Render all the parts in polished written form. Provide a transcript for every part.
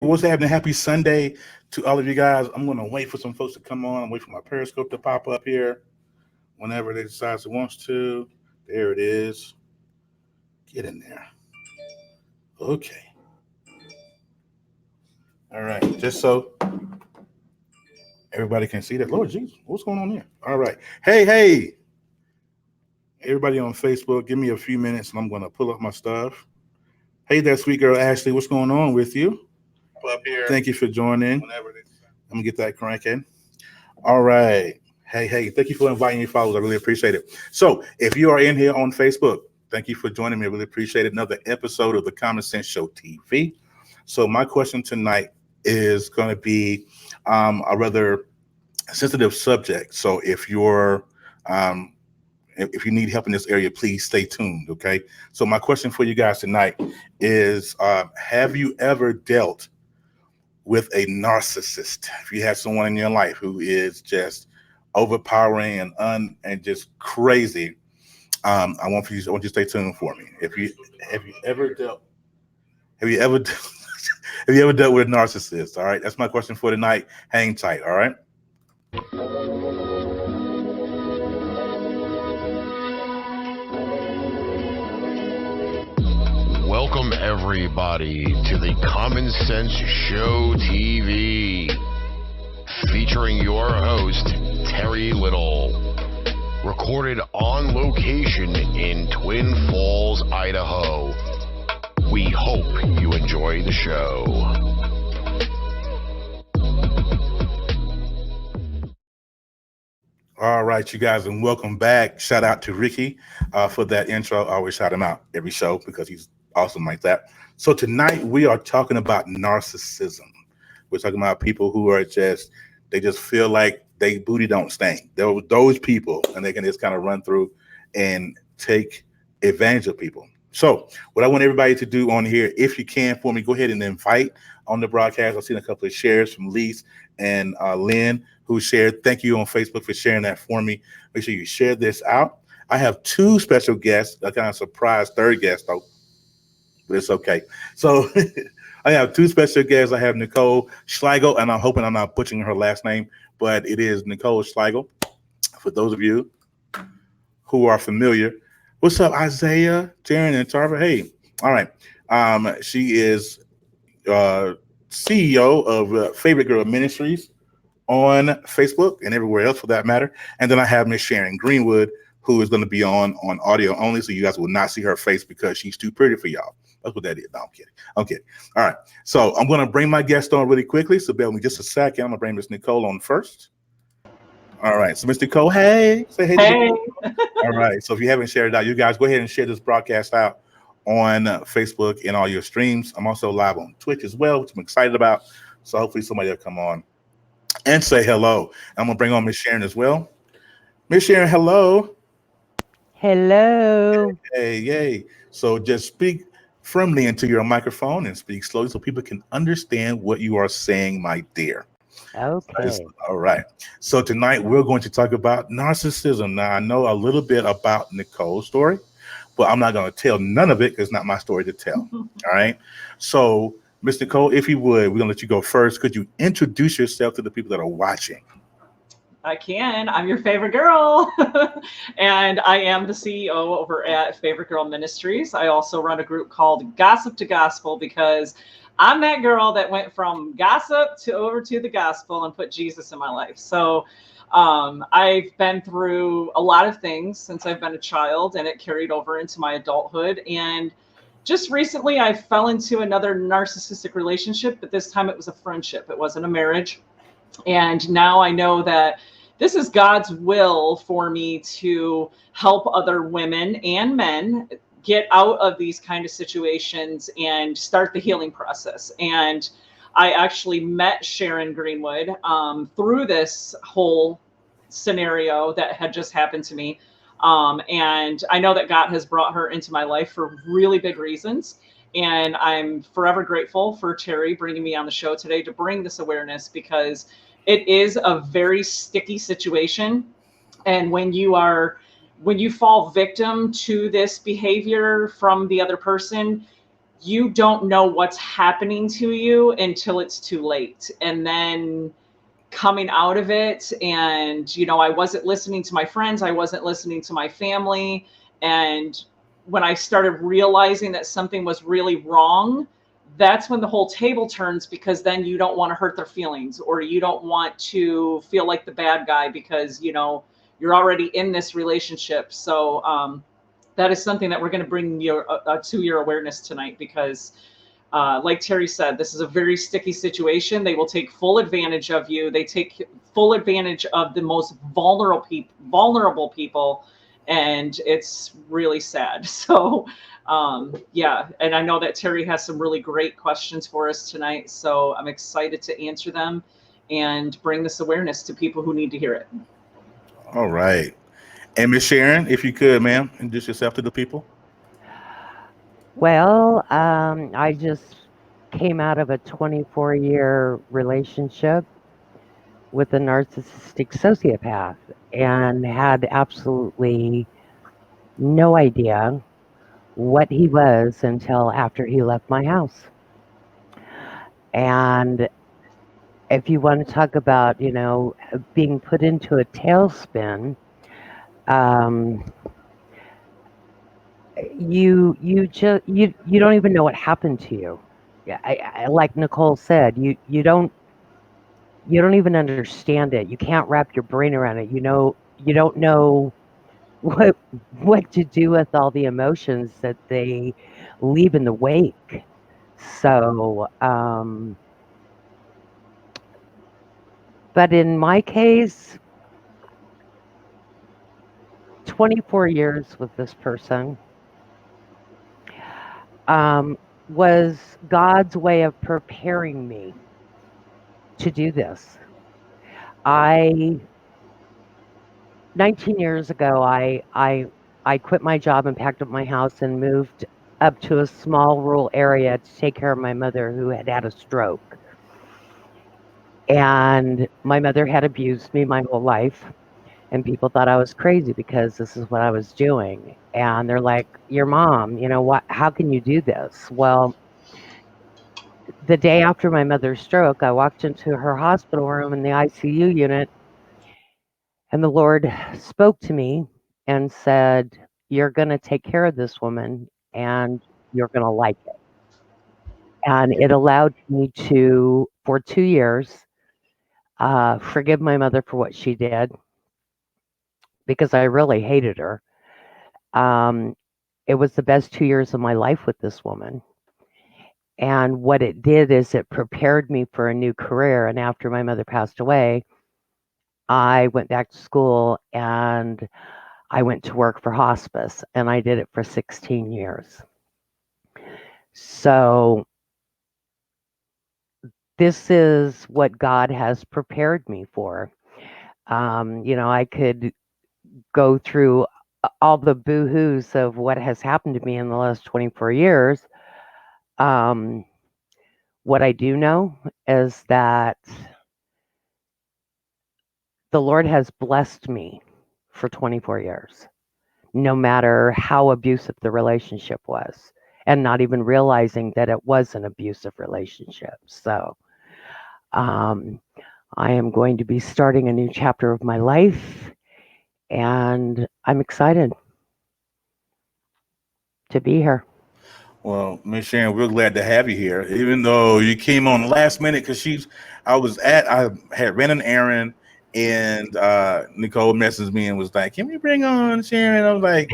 What's happening? Happy Sunday to all of you guys. I'm going to wait for some folks to come on. I'm waiting for my Periscope to pop up here whenever they decide it wants to. There it is. Get in there. Okay. All right. Just so everybody can see that. Lord Jesus, what's going on here? All right. Hey. Everybody on Facebook, give me a few minutes and I'm going to pull up my stuff. Hey there, sweet girl Ashley. What's going on with you? Up here. Thank you for joining. Let me get that cranking. All right. Hey, thank you for inviting your followers. I really appreciate it. So if you are in here on Facebook, thank you for joining me. I really appreciate it. Another episode of the Common Sense Show TV. So my question tonight is going to be a rather sensitive subject. So if you need help in this area, please stay tuned, okay? So my question for you guys tonight is, have you ever dealt with a narcissist? If you have someone in your life who is just overpowering and just crazy, I want you to stay tuned for me. Have you ever dealt have you ever have you ever dealt with a narcissist? All right, that's my question for tonight. Hang tight, all right? Welcome everybody to the Common Sense Show TV, featuring your host, Terry Little. Recorded on location in Twin Falls, Idaho. We hope you enjoy the show. All right, you guys, and welcome back. Shout out to Ricky for that intro. I always shout him out every show because he's awesome like that. So tonight we are talking about narcissism. We're talking about people who are they just feel like they booty don't stink. There were those people, and they can just kind of run through and take advantage of people. So what I want everybody to do on here, if you can for me, go ahead and invite on the broadcast. I've seen a couple of shares from Lise and Lynn who shared. Thank you on Facebook for sharing that for me. Make sure you share this out. I have two special guests, a kind of surprise third guest though, but it's okay. So I have two special guests. I have Nichole Schlegel, and I'm hoping I'm not butchering her last name, but it is Nichole Schlegel. For those of you who are familiar, what's up, Isaiah, Darren, and Tarver? Hey, all right. She is CEO of Favorite Girl Ministries on Facebook and everywhere else for that matter. And then I have Miss Sharon Greenwood, who is going to be on audio only, so you guys will not see her face because she's too pretty for y'all. That's what that is. No, I'm kidding. All right. So I'm going to bring my guest on really quickly. So bear with me just a second. I'm going to bring Miss Nichole on first. All right. So Miss Nichole, hey. Say hey. Hey. All right. So if you haven't shared it out, you guys go ahead and share this broadcast out on Facebook and all your streams. I'm also live on Twitch as well, which I'm excited about. So hopefully somebody will come on and say hello. I'm going to bring on Miss Sharon as well. Miss Sharon, hello. Hello. Hey, yay. So just speak firmly into your microphone and speak slowly so people can understand what you are saying, my dear. Okay. All right. So tonight we're going to talk about narcissism. Now, I know a little bit about Nichole's story, but I'm not going to tell none of it because it's not my story to tell. All right. So, Ms. Nichole, if you would, we're going to let you go first. Could you introduce yourself to the people that are watching? I can. I'm your favorite girl. And I am the CEO over at Favorite Girl Ministries. I also run a group called Gossip to Gospel because I'm that girl that went from gossip to over to the gospel and put Jesus in my life. So I've been through a lot of things since I've been a child, and it carried over into my adulthood. And just recently I fell into another narcissistic relationship, but this time it was a friendship. It wasn't a marriage. And now I know that this is God's will for me to help other women and men get out of these kind of situations and start the healing process. And I actually met Sharon Greenwood through this whole scenario that had just happened to me. And I know that God has brought her into my life for really big reasons. And I'm forever grateful for Terry bringing me on the show today to bring this awareness, because it is a very sticky situation. And when you fall victim to this behavior from the other person, you don't know what's happening to you until it's too late. And then coming out of it, and I wasn't listening to my friends, I wasn't listening to my family, and when I started realizing that something was really wrong, that's when the whole table turns, because then you don't want to hurt their feelings, or you don't want to feel like the bad guy, because you're already in this relationship. So that is something that we're going to bring you to your awareness tonight, because like Terry said, this is a very sticky situation. They will take full advantage of you. They take full advantage of the most vulnerable people, and it's really sad. So, yeah, and I know that Terry has some really great questions for us tonight, so I'm excited to answer them and bring this awareness to people who need to hear it. All right. And Miss Sharon, if you could, ma'am, introduce yourself to the people. Well, I just came out of a 24-year relationship with a narcissistic sociopath and had absolutely no idea what he was until after he left my house. And if you want to talk about, being put into a tailspin, you don't even know what happened to you. Yeah, I like Nichole said, you don't even understand it. You can't wrap your brain around it. You don't know what to do with all the emotions that they leave in the wake. So, but in my case, 24 years with this person was God's way of preparing me to do this. 19 years ago, I quit my job and packed up my house and moved up to a small rural area to take care of my mother, who had had a stroke. And my mother had abused me my whole life, and people thought I was crazy because this is what I was doing. And they're like, "Your mom, how can you do this?" Well, the day after my mother's stroke, I walked into her hospital room in the ICU unit, and the Lord spoke to me and said, "You're going to take care of this woman, and you're going to like it." And it allowed me to, for 2 years, forgive my mother for what she did, because I really hated her. It was the best 2 years of my life with this woman. And what it did is it prepared me for a new career. And after my mother passed away, I went back to school and I went to work for hospice, and I did it for 16 years. So this is what God has prepared me for. I could go through all the boo-hoos of what has happened to me in the last 24 years. What I do know is that the Lord has blessed me for 24 years, no matter how abusive the relationship was, and not even realizing that it was an abusive relationship. So I am going to be starting a new chapter of my life, and I'm excited to be here. Well, Miss Sharon, we're glad to have you here, even though you came on last minute, because I had ran an errand, and Nichole messaged me and was like, "Can we bring on Sharon?" I was like,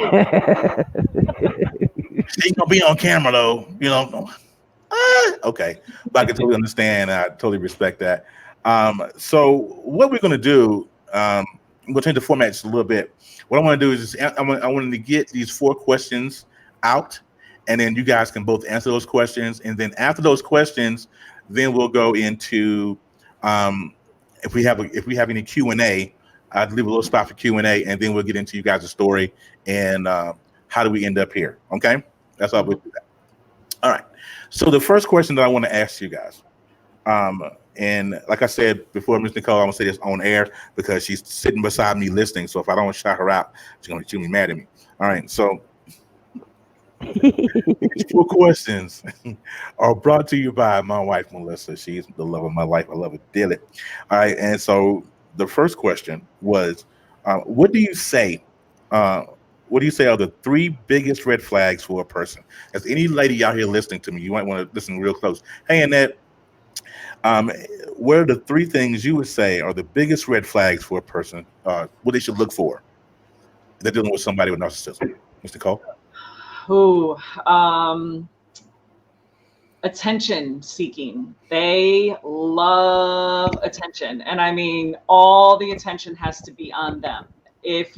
"She's gonna be on camera though, okay." But I can totally understand. I totally respect that. So what we're gonna do, we'll change the format just a little bit. What I want to do is I wanted to get these 4 questions out, and then you guys can both answer those questions. And then after those questions, then we'll go into if we have any Q&A, I'd leave a little spot for Q&A, and then we'll get into you guys' story and how do we end up here. Okay, that's how we'll do that. All right. So the first question that I want to ask you guys, and like I said before, Ms. Nichole, I'm gonna say this on air because she's sitting beside me listening. So if I don't shout her out, she's gonna be mad at me. All right. So These 4 questions are brought to you by my wife, Melissa. She's the love of my life. I love her dearly. All right. And so the first question was, what do you say? Uh, what do you say are the 3 biggest red flags for a person? As any lady out here listening to me, you might want to listen real close. Hey, Annette, um, what are the 3 things you would say are the biggest red flags for a person? What they should look for? They're dealing with somebody with narcissism. Mr. Cole? Who? Attention seeking. They love attention. And I mean, all the attention has to be on them. If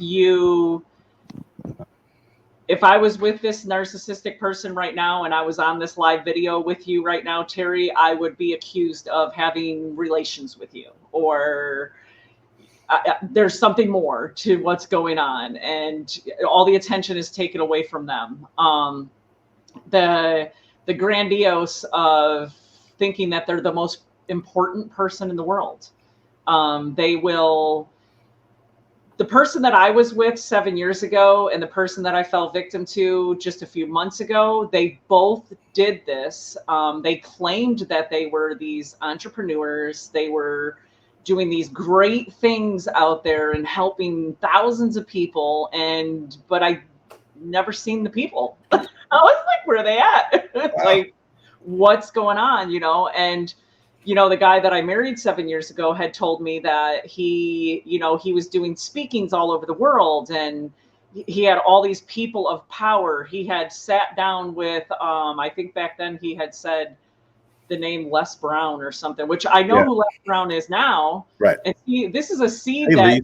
I was with this narcissistic person right now and I was on this live video with you right now, Terry, I would be accused of having relations with you, or there's something more to what's going on, and all the attention is taken away from them. The grandiose of thinking that they're the most important person in the world. The person that I was with 7 years ago and the person that I fell victim to just a few months ago, they both did this. They claimed that they were these entrepreneurs. They were doing these great things out there and helping thousands of people. But I never seen the people. I was like, where are they at? Wow. Like, what's going on, And the guy that I married 7 years ago had told me that he was doing speakings all over the world, and he had all these people of power. He had sat down with, I think back then he had said the name Les Brown or something, which I know who Les Brown is now. Right. And this is a seed that,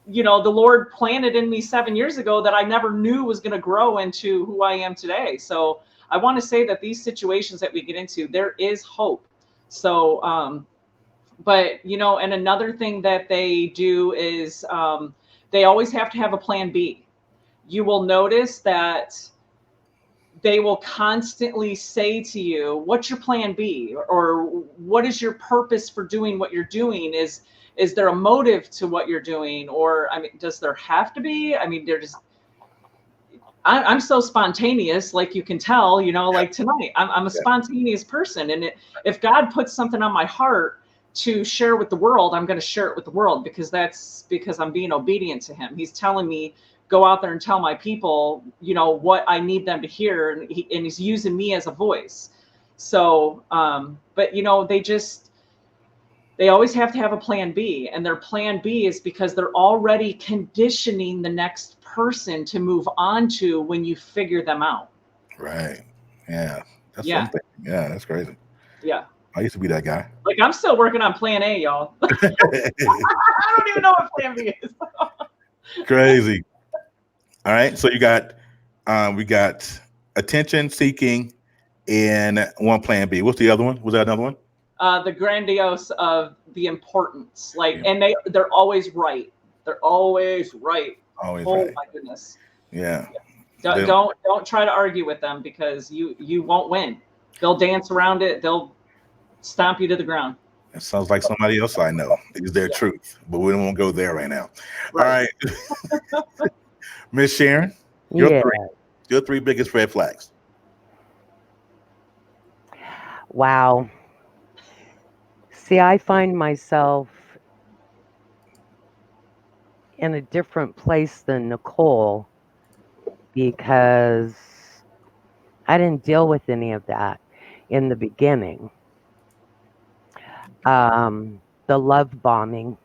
the Lord planted in me 7 years ago that I never knew was going to grow into who I am today. So I want to say that these situations that we get into, there is hope. So, but, and another thing that they do is they always have to have a plan B. You will notice that they will constantly say to you, what's your plan B? Or what is your purpose for doing what you're doing? Is there a motive to what you're doing? Or, I mean, does there have to be? I mean, I'm so spontaneous, like you can tell, like tonight, I'm a spontaneous person. And if God puts something on my heart to share with the world, I'm going to share it with the world, because I'm being obedient to him. He's telling me, go out there and tell my people, what I need them to hear. And he's using me as a voice. So, but they always have to have a plan B, and their plan B is because they're already conditioning the next person to move on to when you figure them out. Right. Yeah. That's something. Yeah, that's crazy. Yeah. I used to be that guy. Like, I'm still working on plan A, y'all. I don't even know what plan B is. Crazy. All right. So we got attention seeking and one plan B. What's the other one? Was that another one? The grandiose of the importance, and they're always right. They're always right. Always right. My goodness. Yeah. Don't try to argue with them, because you won't win. They'll dance around it. They'll stomp you to the ground. It sounds like somebody else I know. Is their truth, but we don't want to go there right now. Right. All right. Miss Sharon, your 3 biggest red flags. Wow. See, I find myself in a different place than Nichole, because I didn't deal with any of that in the beginning. The love bombing.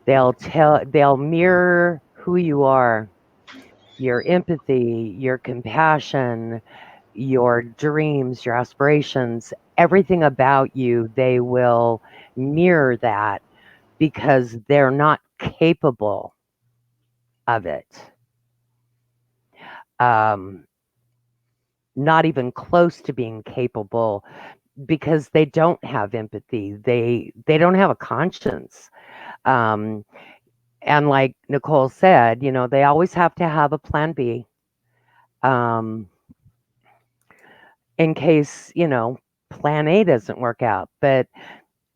They'll mirror who you are, your empathy, your compassion, your dreams, your aspirations, everything about you. They will mirror that because they're not capable of it. Not even close to being capable, because they don't have empathy. They don't have a conscience. And like Nichole said, they always have to have a plan B. In case, plan A doesn't work out. But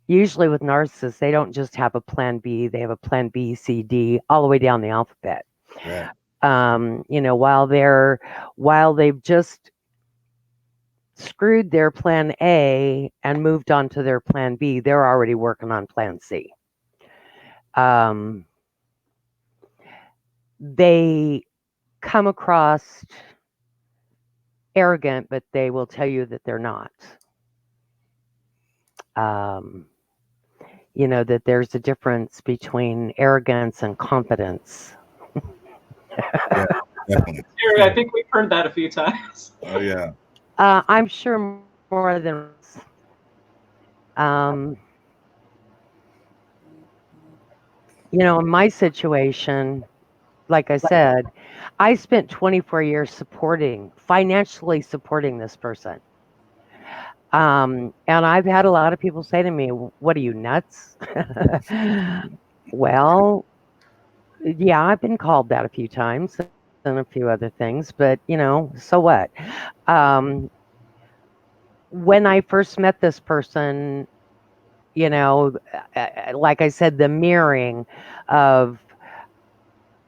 usually with narcissists, they don't just have a plan B. They have a plan B, C, D, all the way down the alphabet. Yeah. While they've just screwed their plan A and moved on to their plan B, they're already working on plan C. They come across arrogant, but they will tell you that they're not. That there's a difference between arrogance and confidence. Yeah, definitely. Terry, I think we've heard that a few times. Oh yeah. I'm sure more than once. In my situation, like I said, I spent 24 years financially supporting this person. And I've had a lot of people say to me, "What are you, nuts?" Well, yeah, I've been called that a few times and a few other things, but so what? When I first met this person, like I said, the mirroring of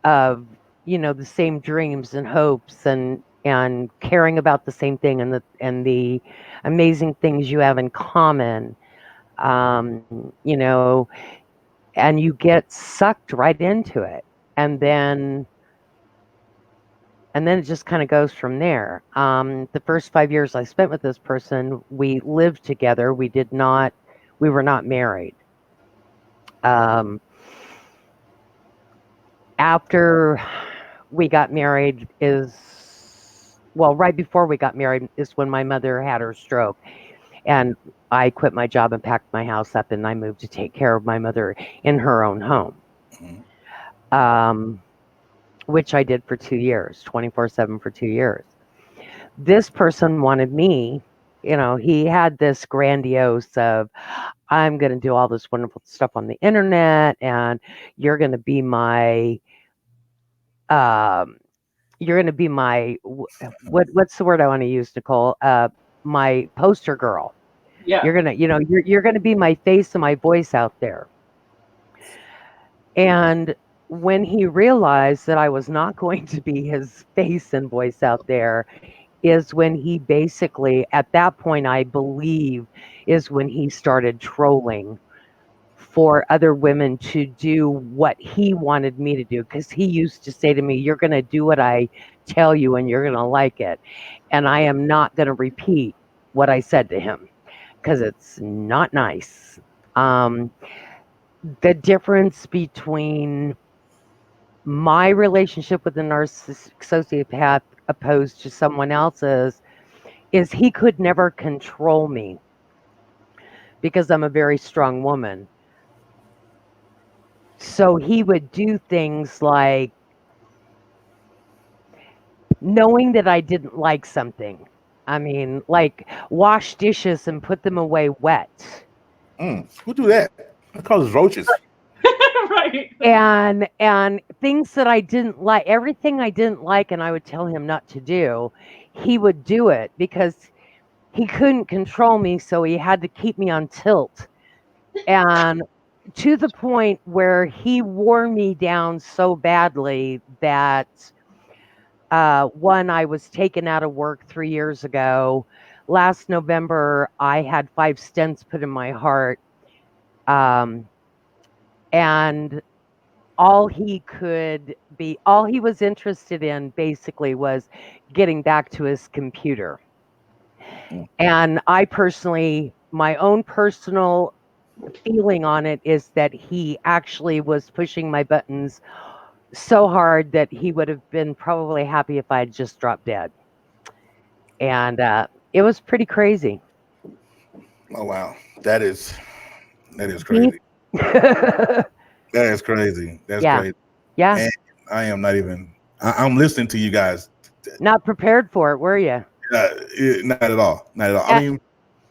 the same dreams and hopes and caring about the same thing and the amazing things you have in common, you know, and you get sucked right into it, and then it just kind of goes from there. The first 5 years I spent with this person, we lived together. We were not married. After we got married right before we got married is when my mother had her stroke, and I quit my job and packed my house up, and I moved to take care of my mother in her own home. Which I did for 2 years, 24/7 for 2 years. This person wanted me, he had this grandiose of, I'm going to do all this wonderful stuff on the internet, and you're going to be my, what's the word I want to use, Nichole? My poster girl. Yeah. You're going to be my face and my voice out there. And when he realized that I was not going to be his face and voice out there is when he basically, at that point, I believe, is when he started trolling for other women to do what he wanted me to do. Because he used to say to me, you're going to do what I tell you and you're going to like it. And I am not going to repeat what I said to him because it's not nice. The difference between my relationship with a narcissistic sociopath opposed to someone else's is he could never control me because I'm a very strong woman. So he would do things like knowing that I didn't like something. I mean, like wash dishes and put them away wet. Who do that? That causes roaches. Right. And things that I didn't like, everything I didn't like, and I would tell him not to do, he would do it because he couldn't control me, so he had to keep me on tilt. And to the point where he wore me down so badly that I was taken out of work 3 years ago. Last November, I had 5 stents put in my heart. And all he was interested in basically was getting back to his computer. And I personally, my own personal feeling on it is that he actually was pushing my buttons so hard that he would have been probably happy if I had just dropped dead. And it was pretty crazy. Oh wow, that is crazy. That is crazy. That's crazy. Yeah. And I am not even. I'm listening to you guys. Not prepared for it, were you? Not at all. Not at all. I mean,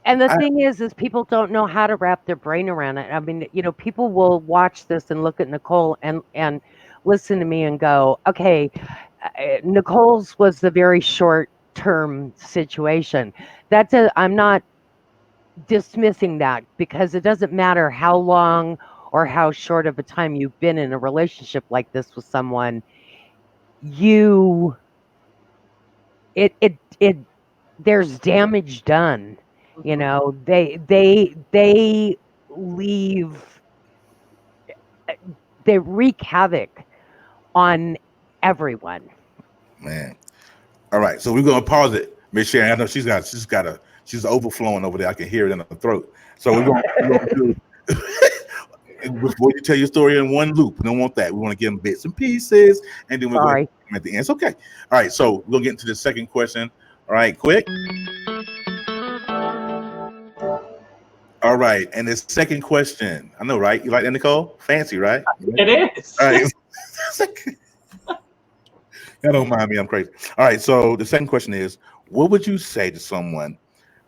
and the thing is people don't know how to wrap their brain around it. I mean, people will watch this and look at Nichole and listen to me and go, okay, Nichole's was the very short-term situation. I'm not dismissing that because it doesn't matter how long or how short of a time you've been in a relationship like this with someone. you it there's damage done. You Mhm. know, they leave, they wreak havoc on everyone. Man. All right, so we're gonna pause it, Miss Sharon. I know she's overflowing over there. I can hear it in her throat. So we're gonna do before you tell your story in one loop. We don't want that. We want to give them bits and pieces, and then we're going Sorry. to at the end. It's okay. All right, so we're gonna get into the second question. All right, quick. All right, and the second question. I know, right? You like that, Nichole? Fancy, right? It is. All right. Y'all don't mind me. I'm crazy. All right. So the second question is, what would you say to someone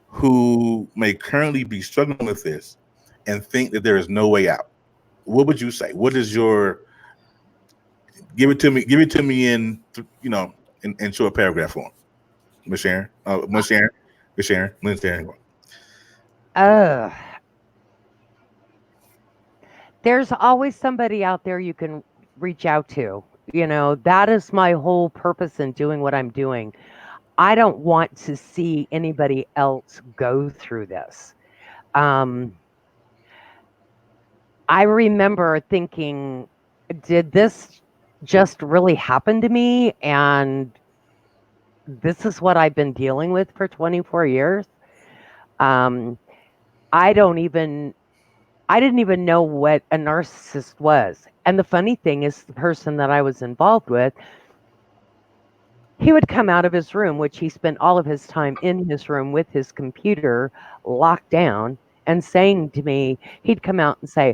who may currently be struggling with this and think that there is no way out? What would you say? What is your give it to me? Give it to me in in short paragraph form. Miss Sharon, Miss Sharon. Uh, there's always somebody out there you can reach out to. You know, that is my whole purpose in doing what I'm doing. I don't want to see anybody else go through this. Um, I remember thinking, did this just really happen to me? And this is what I've been dealing with for 24 years. Um, I don't even, I didn't even know what a narcissist was. And the funny thing is, the person that I was involved with, he would come out of his room, which he spent all of his time in his room with his computer locked down, and saying to me, he'd come out and say,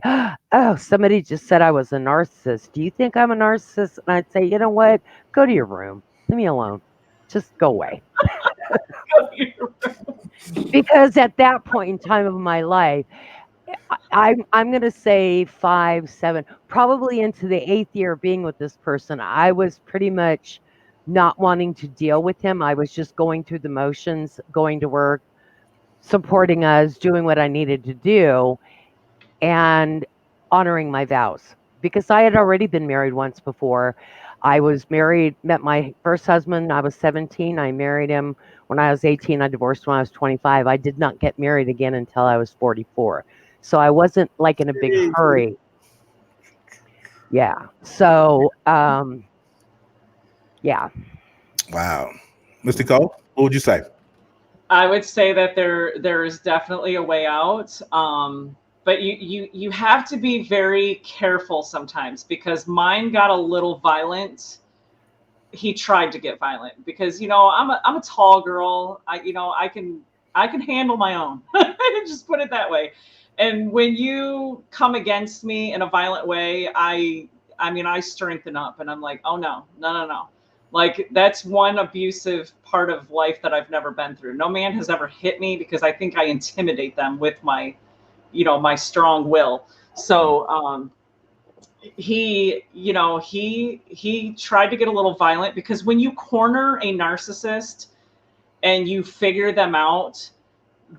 "Oh, somebody just said I was a narcissist. Do you think I'm a narcissist?" And I'd say, "You know what? Go to your room. Leave me alone. Just go away." Because at that point in time of my life, I'm going to say 5, 7, probably into the 8th year of being with this person, I was pretty much not wanting to deal with him. I was just going through the motions, going to work, supporting us, doing what I needed to do, and honoring my vows. Because I had already been married once before. I was married, met my first husband, I was 17. I married him when I was 18. I divorced when I was 25. I did not get married again until I was 44. So I wasn't like in a big hurry. Yeah. So, yeah. Wow, Mr. Cole, what would you say? I would say that there is definitely a way out. But you have to be very careful sometimes, because mine got a little violent. He tried to get violent because I'm a tall girl. I can handle my own. Just put it that way. And when you come against me in a violent way, I strengthen up, and I'm like, oh no, no, no, no. Like, that's one abusive part of life that I've never been through. No man has ever hit me, because I think I intimidate them with my strong will. So he tried to get a little violent, because when you corner a narcissist and you figure them out,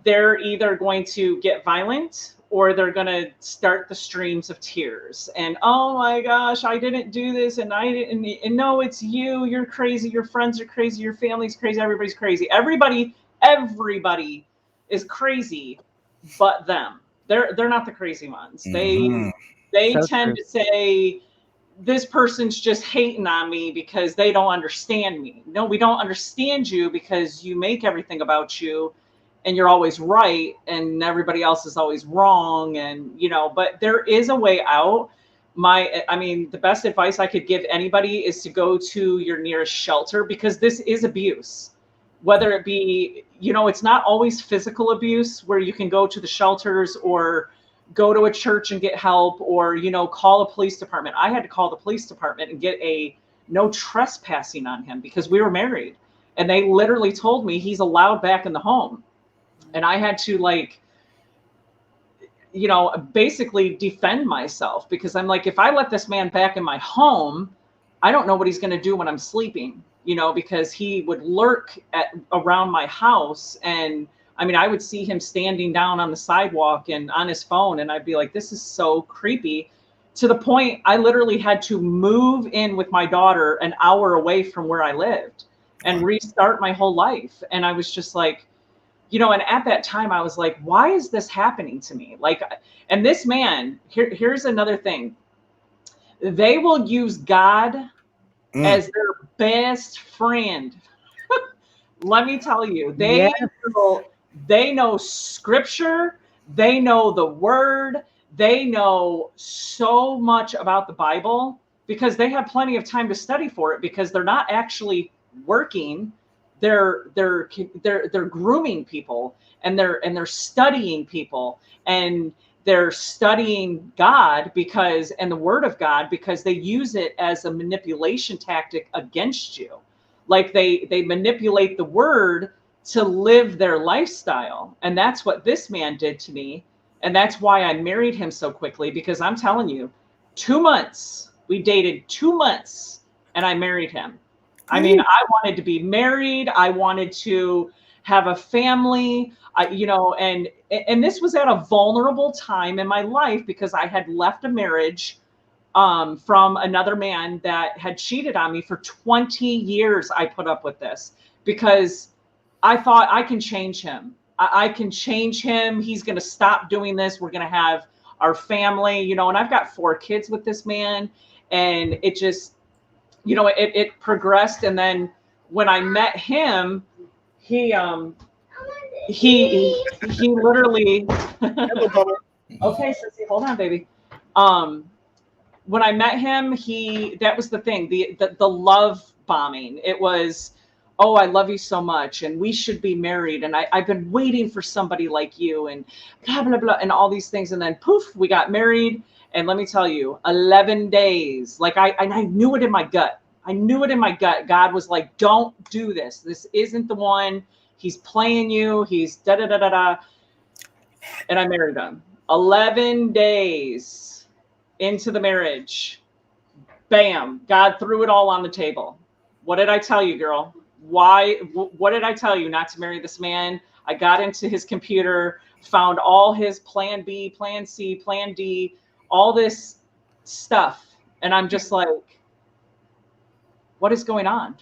they're either going to get violent, or they're going to start the streams of tears and, oh my gosh, I didn't do this, and I didn't, and no, it's you're crazy, your friends are crazy, your family's crazy, everybody's crazy, everybody is crazy but them. They're not the crazy ones. Mm-hmm. They So tend true. to say, this person's just hating on me because they don't understand me. No, we don't understand you because you make everything about you, and you're always right and everybody else is always wrong. And but there is a way out. The best advice I could give anybody is to go to your nearest shelter, because this is abuse. Whether it be, it's not always physical abuse, where you can go to the shelters or go to a church and get help, or call a police department. I had to call the police department and get a no trespassing on him, because we were married, and they literally told me he's allowed back in the home. And I had to, like, basically defend myself, because I'm like, if I let this man back in my home, I don't know what he's going to do when I'm sleeping, because he would lurk around my house. And I would see him standing down on the sidewalk and on his phone, and I'd be like, this is so creepy. to the point I literally had to move in with my daughter an hour away from where I lived and restart my whole life. And I was just like, you know, and at that time I was like, why is this happening to me? Like, and this man, here's another thing. They will use God as their best friend. Let me tell you, they know scripture, they know the word, they know so much about the Bible because they have plenty of time to study for it because they're not actually working. They're grooming people and they're studying people and they're studying God and the word of God because they use it as a manipulation tactic against you. Like they manipulate the word to live their lifestyle. And that's what this man did to me. And that's why I married him so quickly, because I'm telling you, 2 months, we dated 2 months and I married him. I mean, I wanted to be married. I wanted to have a family, and this was at a vulnerable time in my life because I had left a marriage from another man that had cheated on me for 20 years. I put up with this because I thought I can change him. I can change him. He's going to stop doing this. We're going to have our family, you know, and I've got 4 kids with this man. And it just, you know, it progressed. And then when I met him, he literally, okay, Sissy, hold on, baby. When I met him, that was the thing, the love bombing. It was, oh, I love you so much, and we should be married, and I've been waiting for somebody like you, and blah, blah, blah, and all these things. And then poof, we got married. And let me tell you, 11 days, like I knew it in my gut. I knew it in my gut. God was like, don't do this. This isn't the one. He's playing you. He's da-da-da-da-da. And I married him. 11 days into the marriage, bam, God threw it all on the table. What did I tell you, girl? What did I tell you not to marry this man? I got into his computer, found all his plan B, plan C, plan D, all this stuff. And I'm just like, what is going on?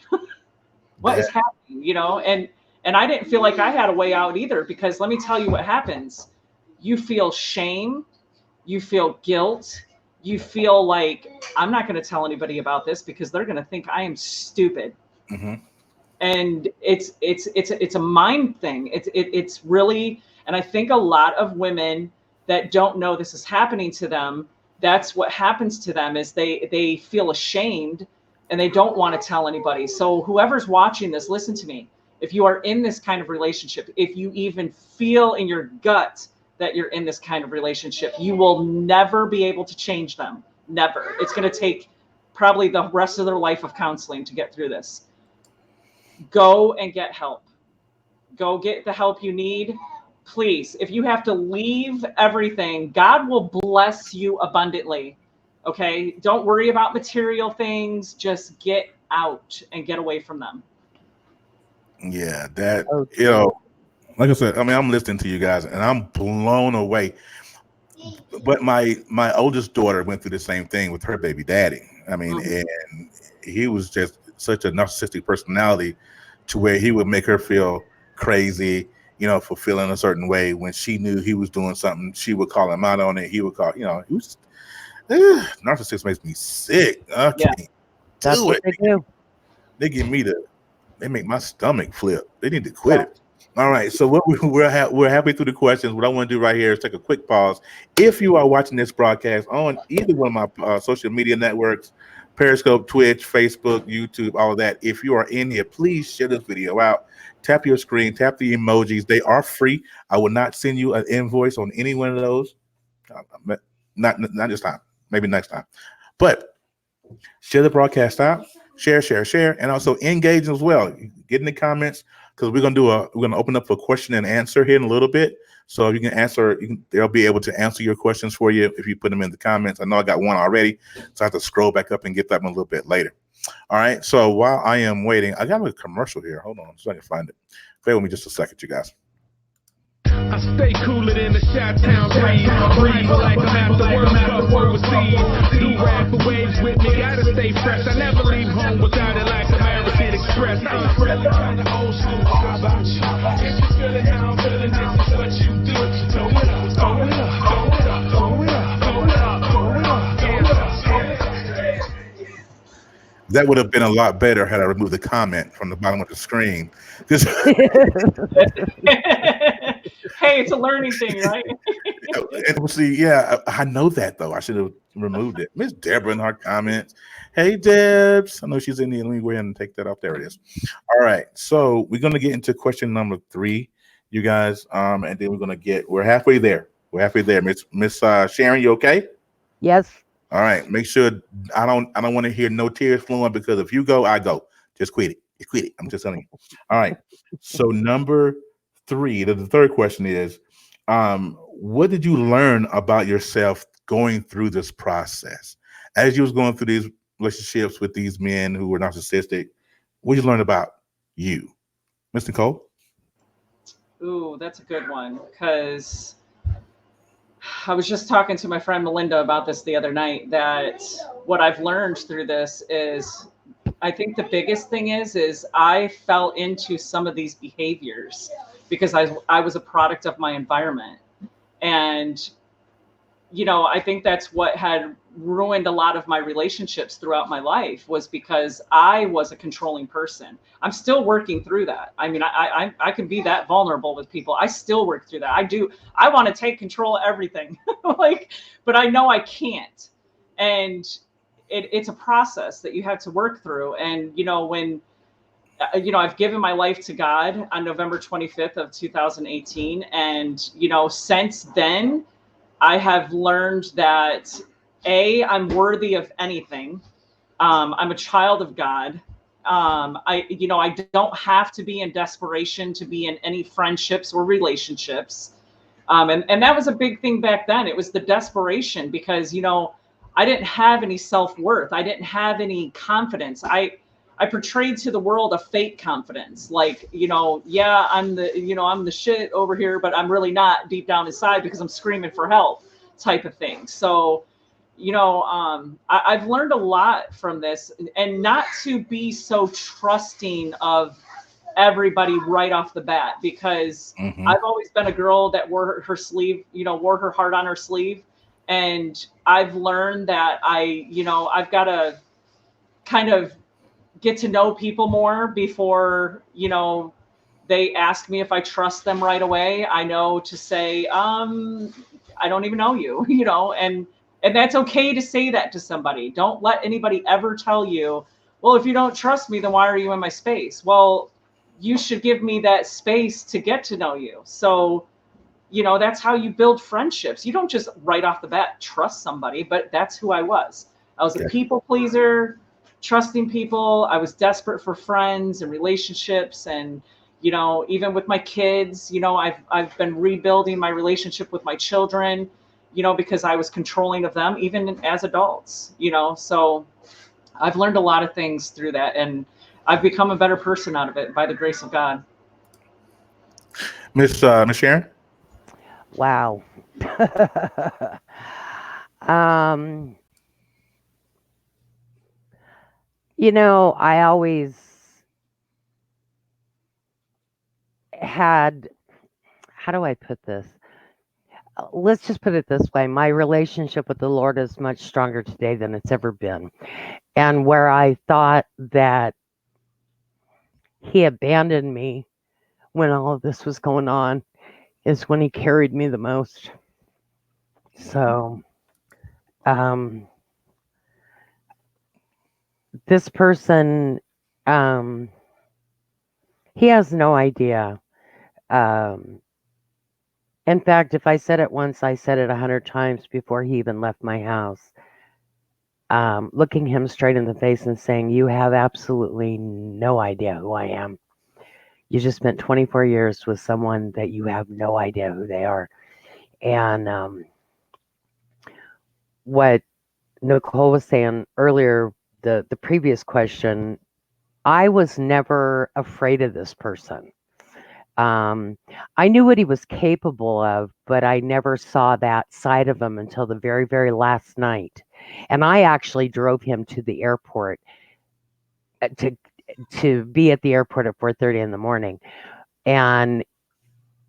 What is happening? You know, and I didn't feel like I had a way out either, because let me tell you what happens. You feel shame, you feel guilt, you feel like I'm not going to tell anybody about this because they're going to think I am stupid. Mm-hmm. And it's a mind thing. It's really, and I think a lot of women that don't know this is happening to them, that's what happens to them, is they feel ashamed and they don't want to tell anybody. So whoever's watching this, listen to me. If you are in this kind of relationship, if you even feel in your gut that you're in this kind of relationship, you will never be able to change them. Never. It's going to take probably the rest of their life of counseling to get through this. Go and get help. Go get the help you need. Please, if you have to leave everything, God will bless you abundantly. Okay? Don't worry about material things. Just get out and get away from them. Yeah, that, you know, like I said, I mean, I'm listening to you guys and I'm blown away. But my oldest daughter went through the same thing with her baby daddy. I mean, and he was just such a narcissistic personality to where he would make her feel crazy, you know, for feeling a certain way. When she knew he was doing something, she would call him out on it. He would call, you know, he was just, narcissist makes me sick. I can't do it. They do. They give me they make my stomach flip. They need to quit it. All right. So we're happy through the questions. What I want to do right here is take a quick pause. If you are watching this broadcast on either one of my social media networks, Periscope, Twitch, Facebook, YouTube, all of that, if you are in here, please share this video out. Tap your screen, tap the emojis. They are free. I will not send you an invoice on any one of those. Not this time. Maybe next time. But share the broadcast out. Share, and also engage as well. Get in the comments, because we're gonna open up for question and answer here in a little bit. So you can answer, they'll be able to answer your questions for you if you put them in the comments. I know I got one already, so I have to scroll back up and get that one a little bit later. All right. So while I am waiting, I got a commercial here. Hold on, so I can find it. Bear with me just a second, you guys. I stay cooler than the Chi-Town breeze like I'm at the World Cup overseas. stay fresh. I never leave home without it like American Express. I'm really kinda old school. How about you? If you feeling how I'm feeling, this is what you do. Throw it up, throw it up, throw it up, throw it up, throw it up, throw it up, throw it up. That would have been a lot better had I removed the comment from the bottom of the screen. Just Hey, it's a learning thing, right? and see, yeah, I know that though. I should have removed it. Miss Deborah in her comments. Hey, Debs. I know she's in there. Let me go ahead and take that off. There it is. All right. So we're gonna get into question number 3, you guys. And then we're halfway there. We're halfway there. Miss Sharon, you okay? Yes. All right. Make sure I don't want to hear no tears flowing, because if you go, I go. Just quit it. Just quit it. I'm just telling you. All right. So number 3, the third question is, what did you learn about yourself going through this process? As you was going through these relationships with these men who were narcissistic, what did you learn about you? Miss Nichole? Ooh, that's a good one, because I was just talking to my friend Melinda about this the other night, that what I've learned through this is, I think the biggest thing is I fell into some of these behaviors because I was a product of my environment. And, you know, I think that's what had ruined a lot of my relationships throughout my life, was because I was a controlling person. I'm still working through that. I mean, I can be that vulnerable with people. I still work through that. I want to take control of everything, but I know I can't. And it's a process that you have to work through. And, you know, when, I've given my life to God on November 25th of 2018. And, you know, since then, I have learned that I'm worthy of anything. I'm a child of God. I don't have to be in desperation to be in any friendships or relationships. And that was a big thing back then. It was the desperation, because, you know, I didn't have any self-worth. I didn't have any confidence. I portrayed to the world a fake confidence. Like, you know, yeah, I'm the shit over here, but I'm really not deep down inside, because I'm screaming for help, type of thing. So, you know, I've learned a lot from this, and not to be so trusting of everybody right off the bat, because I've always been a girl that wore her heart on her sleeve. And I've learned that I've got to kind of get to know people more before, you know, they ask me if I trust them right away. I know to say, I don't even know you, you know, and that's okay to say that to somebody. Don't let anybody ever tell you, well, if you don't trust me, then why are you in my space? Well, you should give me that space to get to know you. So, you know, that's how you build friendships. You don't just right off the bat trust somebody, but that's who I was. I was a people pleaser, trusting people. I was desperate for friends and relationships. And, you know, even with my kids, you know, I've been rebuilding my relationship with my children, you know, because I was controlling of them, even as adults, you know. So I've learned a lot of things through that, and I've become a better person out of it by the grace of God. Miss Sharon? Wow. You know, I always had, how do I put this? Let's just put it this way. My relationship with the Lord is much stronger today than it's ever been. And where I thought that He abandoned me when all of this was going on is when He carried me the most. So, this person, he has no idea. In fact, if I said it once, I said it 100 times before he even left my house. Looking him straight in the face and saying, you have absolutely no idea who I am. You just spent 24 years with someone that you have no idea who they are. And what Nichole was saying earlier, the previous question, I was never afraid of this person. I knew what he was capable of, but I never saw that side of him until the very, very last night. And I actually drove him to the airport to be at the airport at 4:30 in the morning. And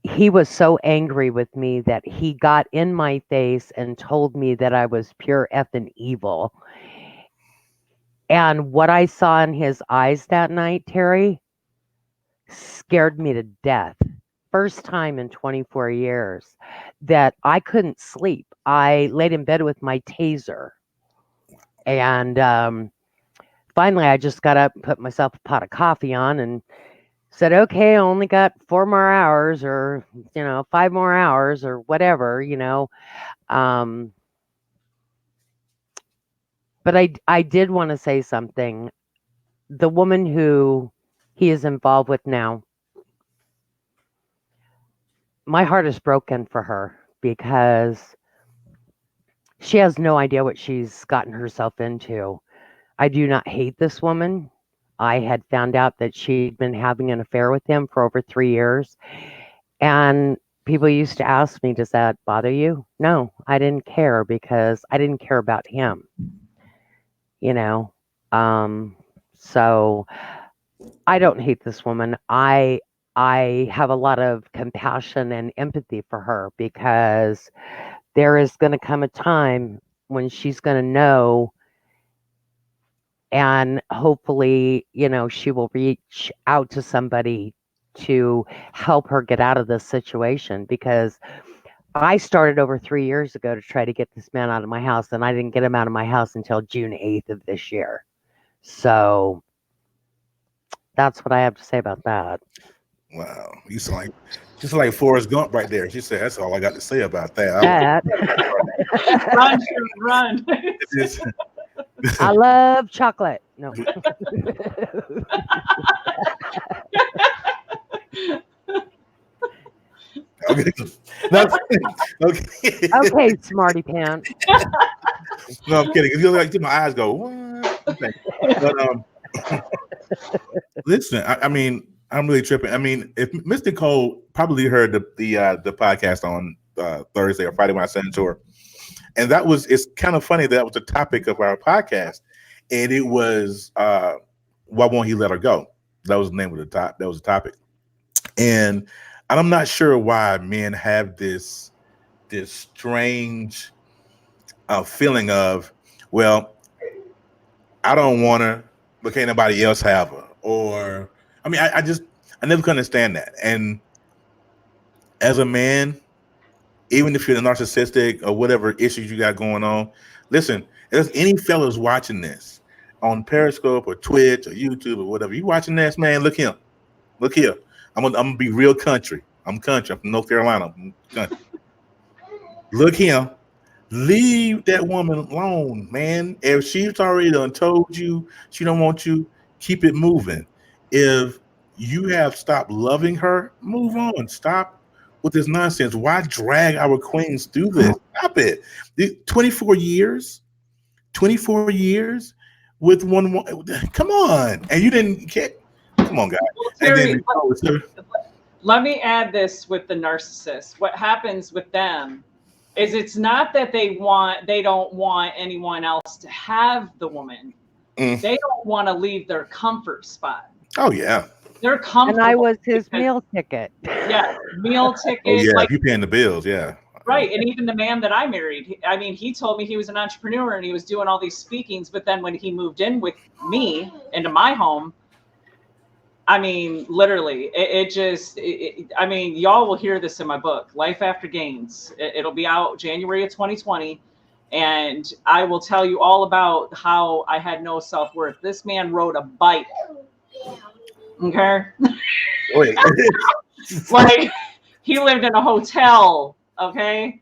he was so angry with me that he got in my face and told me that I was pure effing evil. And what I saw in his eyes that night, Terry, scared me to death. First time in 24 years that I couldn't sleep. I laid in bed with my taser. And finally, I just got up and put myself a pot of coffee on and said, okay, I only got 4 more hours or, 5 more hours or whatever, But I did want to say something. The woman who he is involved with now, my heart is broken for her because she has no idea what she's gotten herself into. I do not hate this woman. I had found out that she'd been having an affair with him for over 3 years. And people used to ask me, does that bother you? No, I didn't care because I didn't care about him. So I don't hate this woman. I have a lot of compassion and empathy for her because there is going to come a time when she's going to know, and hopefully, she will reach out to somebody to help her get out of this situation, because I started over 3 years ago to try to get this man out of my house, and I didn't get him out of my house until June 8th of this year. So that's what I have to say about that. Wow, you sound like Forrest Gump right there. She said, "That's all I got to say about that." Run. I love chocolate. No. Okay. Okay, smarty pants. No, I'm kidding. You like my eyes go, what? Okay. But listen, I mean, I'm really tripping. I mean, if Miss Nichole probably heard the podcast on Thursday or Friday when I sent it to her, and it's kind of funny that was the topic of our podcast, and it was why won't he let her go? That was the name of the top. That was the topic, and I'm not sure why men have this strange feeling of, well, I don't want her, but can't nobody else have her? Or, I mean, I never could understand that. And as a man, even if you're narcissistic or whatever issues you got going on, listen, if there's any fellas watching this on Periscope or Twitch or YouTube or whatever, you watching this, man, look here. I'm gonna be real country. I'm country. I'm from North Carolina. I'm country. Look here. Leave that woman alone, man. If she's already done told you she don't want you, keep it moving. If you have stopped loving her, move on. Stop with this nonsense. Why drag our queens through this? Stop it. 24 years with one. Come on. And you didn't care. Come on, guys. Terry, let me add this with the narcissist. What happens with them is it's not that they don't want anyone else to have the woman. They don't want to leave their comfort spot. Oh yeah. They're comfortable. And I was his meal ticket. Yeah, meal ticket. Oh yeah, like, you paying the bills, yeah. Right, and even the man that I married, I mean, he told me he was an entrepreneur and he was doing all these speakings, but then when he moved in with me into my home, I mean, literally, I mean, y'all will hear this in my book, Life After Gains. It'll be out January of 2020. And I will tell you all about how I had no self-worth. This man rode a bike. Okay. Wait. Like, he lived in a hotel. Okay.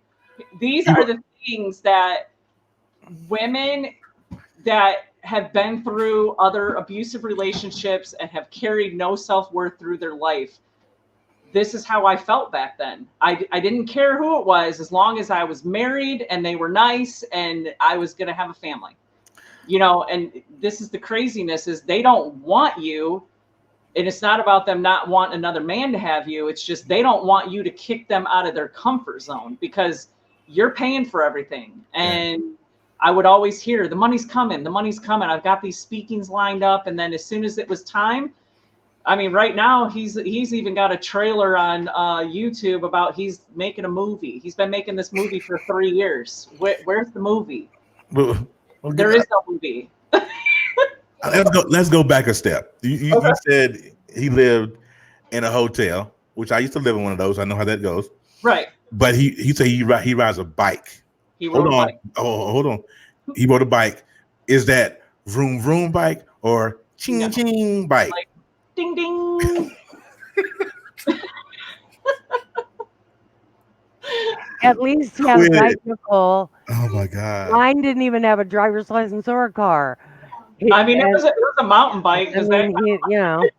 These are the things that women that have been through other abusive relationships and have carried no self-worth through their life. This is how I felt back then. I didn't care who it was, as long as I was married and they were nice and I was going to have a family, and this is the craziness, is they don't want you. And it's not about them not wanting another man to have you. It's just, they don't want you to kick them out of their comfort zone because you're paying for everything. And I would always hear the money's coming, the money's coming. I've got these speakings lined up. And then as soon as it was time, I mean, right now he's even got a trailer on YouTube about he's making a movie. He's been making this movie for 3 years. Where's the movie? Well, There is no movie. Let's go back a step. You said he lived in a hotel, which I used to live in one of those. I know how that goes. Right. But he said he rides a bike. He rode a bike. Oh, hold on. He rode a bike. Is that vroom vroom bike or ching ching bike? Like, ding ding. At least he has a bike, Nichole. Oh my God. Mine didn't even have a driver's license or a car. I mean, it was a mountain bike. I mean,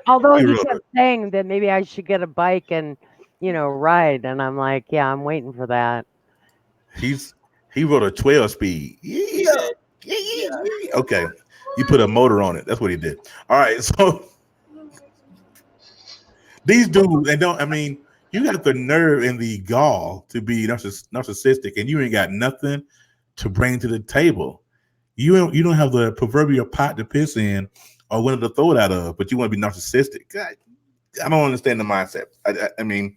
although he kept saying that maybe I should get a bike and, ride. And I'm like, yeah, I'm waiting for that. He rode a 12-speed. Yeah. Okay. You put a motor on it. That's what he did. All right. So these dudes, you got the nerve and the gall to be narcissistic, and you ain't got nothing to bring to the table. You don't have the proverbial pot to piss in or one to throw it out of, but you want to be narcissistic. God, I don't understand the mindset. I mean,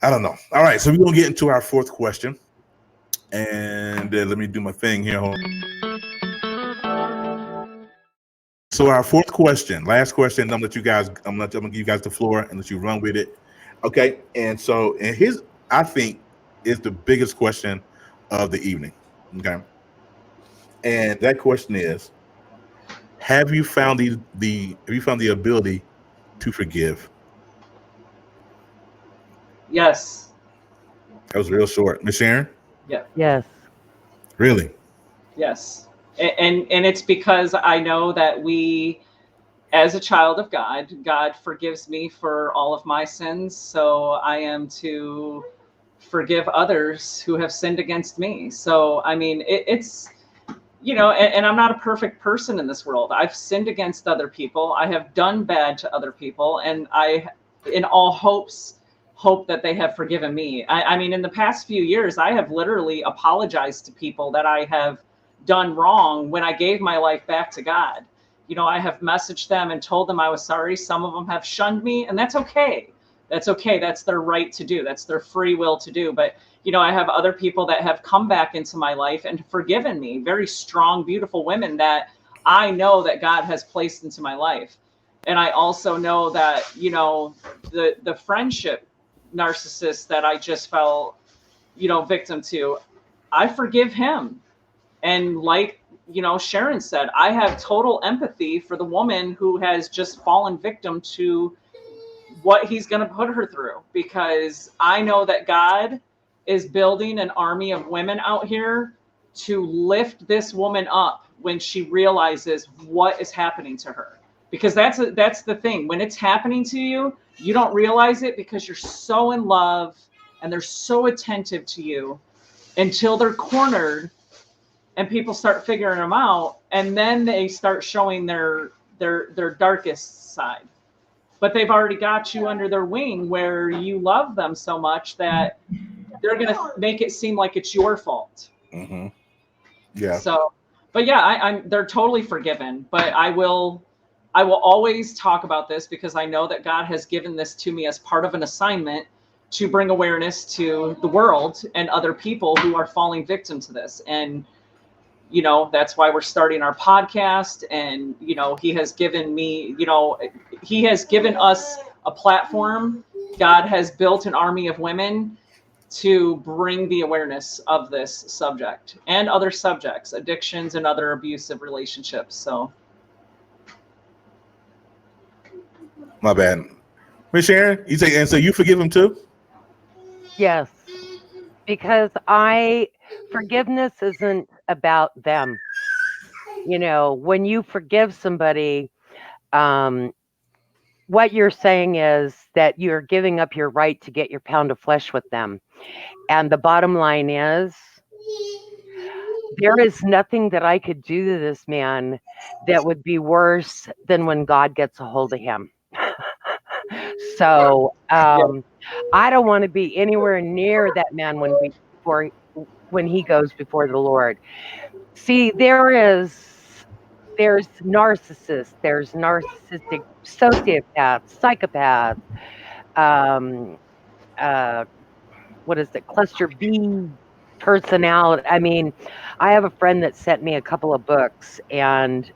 I don't know. All right, so we're going to get into our fourth question. And let me do my thing here. Hold on. So our fourth question, last question, I'm gonna give you guys the floor and let you run with it. Okay, and his, I think, is the biggest question of the evening. Okay, and that question is: have you found the ability to forgive? Yes. That was real short, Miss Sharon. Yeah. Yes. Really? Yes. And it's because I know that we, as a child of God forgives me for all of my sins. So I am to forgive others who have sinned against me. So, I mean, it's, and I'm not a perfect person in this world. I've sinned against other people. I have done bad to other people. And I, in all hope that they have forgiven me. I mean, in the past few years, I have literally apologized to people that I have done wrong when I gave my life back to God. I have messaged them and told them I was sorry. Some of them have shunned me, and that's okay. That's okay. That's their right to do. That's their free will to do. But, I have other people that have come back into my life and forgiven me, very strong, beautiful women that I know that God has placed into my life. And I also know that, the friendship narcissist that I just fell, victim to, I forgive him. And like, Sharon said, I have total empathy for the woman who has just fallen victim to what he's going to put her through, because I know that God is building an army of women out here to lift this woman up when she realizes what is happening to her. Because that's the thing. When it's happening to you, you don't realize it because you're so in love and they're so attentive to you until they're cornered and people start figuring them out. And then they start showing their darkest side. But they've already got you under their wing where you love them so much that they're going to make it seem like it's your fault. Mm-hmm. Yeah. So, but yeah, they're totally forgiven, but I will always talk about this because I know that God has given this to me as part of an assignment to bring awareness to the world and other people who are falling victim to this. And, that's why we're starting our podcast. And, he has given me, he has given us a platform. God has built an army of women to bring the awareness of this subject and other subjects, addictions and other abusive relationships. So. My bad. Miss Sharon, you say, and so you forgive him too? Yes, because forgiveness isn't about them. When you forgive somebody, what you're saying is that you're giving up your right to get your pound of flesh with them. And the bottom line is, there is nothing that I could do to this man that would be worse than when God gets a hold of him. So I don't want to be anywhere near that man when he goes before the Lord. See, there's narcissists, there's narcissistic sociopaths, psychopaths, um, uh, what is it, cluster B personality. I mean, I have a friend that sent me a couple of books, and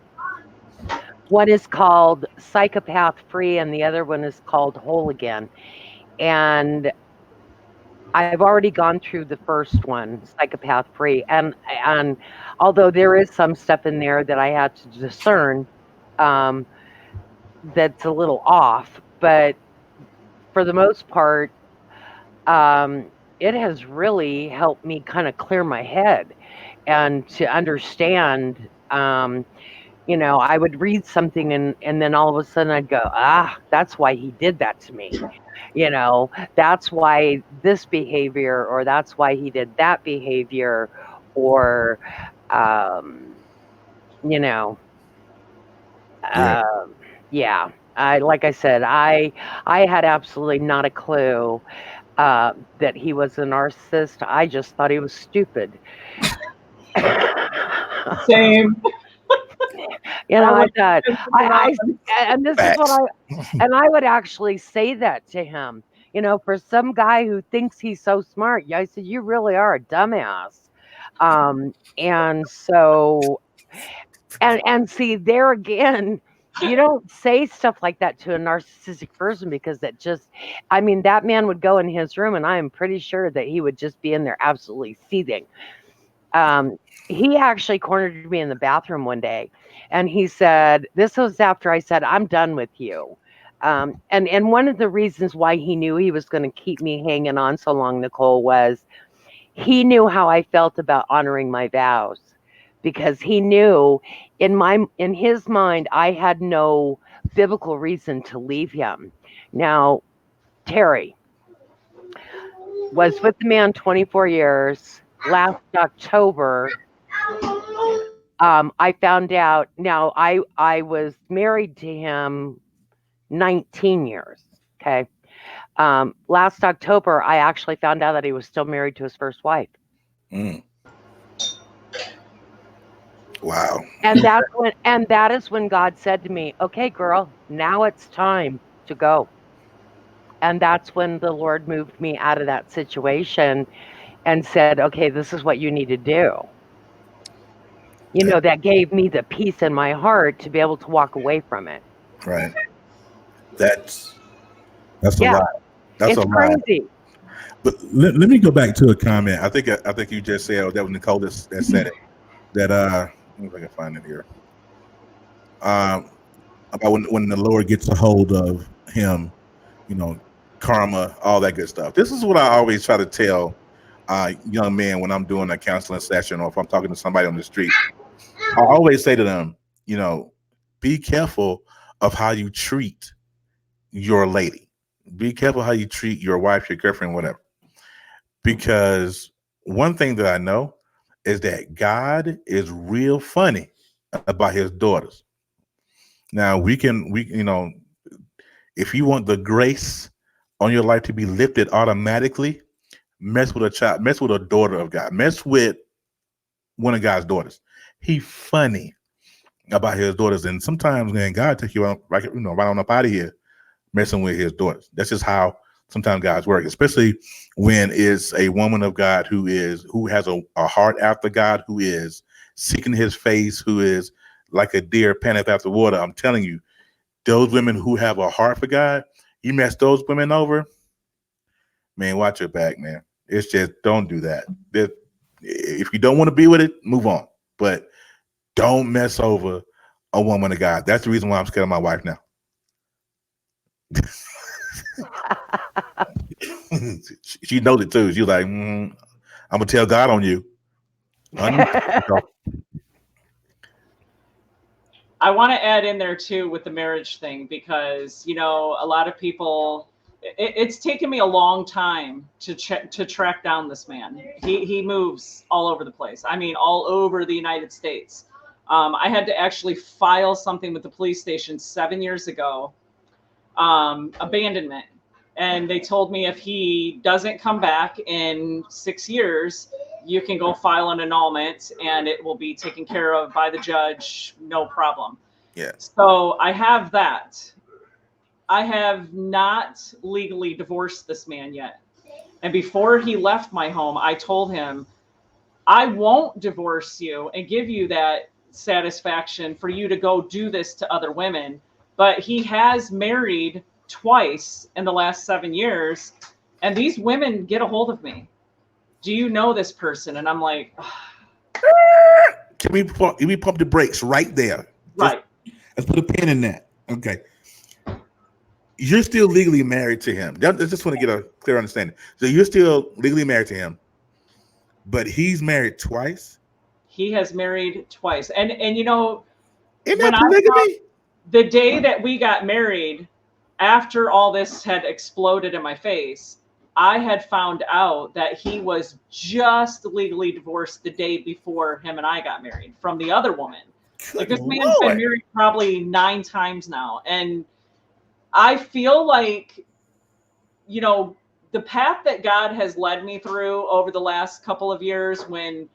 one is called Psychopath Free, and the other one is called Whole Again. And I've already gone through the first one, Psychopath Free, and although there is some stuff in there that I had to discern, um, that's a little off, but for the most part, it has really helped me kind of clear my head and to understand. I would read something and then all of a sudden I'd go, that's why he did that to me. That's why this behavior, or that's why he did that behavior, or, you know, Yeah. yeah. Like I said, I had absolutely not a clue that he was a narcissist. I just thought he was stupid. Same. I thought, and this is what Facts. I would actually say that to him. For some guy who thinks he's so smart, I said, you really are a dumbass. And so, and see, there again, you don't say stuff like that to a narcissistic person, because that man would go in his room and I am pretty sure that he would just be in there absolutely seething. He actually cornered me in the bathroom one day, and he said, this was after I said, I'm done with you. And one of the reasons why he knew he was going to keep me hanging on so long, Nichole, was he knew how I felt about honoring my vows, because he knew in his mind I had no biblical reason to leave him. Now, Terry was with the man 24 years. Last October, I found out. Now, I was married to him 19 years. Okay. Last October, I actually found out that he was still married to his first wife. Mm. Wow. And that is when God said to me, okay, girl, now it's time to go. And that's when the Lord moved me out of that situation and said, okay, this is what you need to do. That gave me the peace in my heart to be able to walk away from it. Right. That's a Yeah. lot. That's It's a lot. crazy. But let me go back to a comment. I think you just said that was Nichole that said it. That let me see if I can find it here. About when the Lord gets a hold of him, karma, all that good stuff. This is what I always try to tell young men when I'm doing a counseling session, or if I'm talking to somebody on the street. I always say to them, be careful of how you treat your lady. Be careful how you treat your wife, your girlfriend, whatever. Because one thing that I know is that God is real funny about his daughters. Now we if you want the grace on your life to be lifted automatically, mess with a child, mess with a daughter of God, mess with one of God's daughters. He's funny about his daughters, and sometimes, man, God takes you out, right on up out of here, messing with his daughters. That's just how sometimes God's work, especially when it's a woman of God who has a heart after God, who is seeking his face, who is like a deer panteth after water. I'm telling you, those women who have a heart for God, you mess those women over, man, watch your back, man. It's just, don't do that. If you don't want to be with it, move on. But don't mess over a woman of God. That's the reason why I'm scared of my wife now. She knows it too. She's like, I'm gonna tell God on you. I want to add in there too with the marriage thing, because a lot of people, it's taken me a long time to track down this man. He moves all over the place. I mean, all over the United States. I had to actually file something with the police station 7 years ago, abandonment. And they told me if he doesn't come back in 6 years, you can go file an annulment and it will be taken care of by the judge, no problem. Yeah. So I have that. I have not legally divorced this man yet. And before he left my home, I told him, I won't divorce you and give you that satisfaction for you to go do this to other women. But he has married twice in the last 7 years, and these women get a hold of me. Do you know this person? And I'm like, Can we pump the brakes right there? right. Let's put a pin in that. Okay. You're still legally married to him. I just want to get a clear understanding. So you're still legally married to him, but he's married twice? He has married twice. And you know, Isn't that polygamy? The day that we got married, after all this had exploded in my face, I had found out that he was just legally divorced the day before him and I got married from the other woman. Like, this man's been married probably 9 times now. And I feel like, you know, the path that God has led me through over the last couple of years when,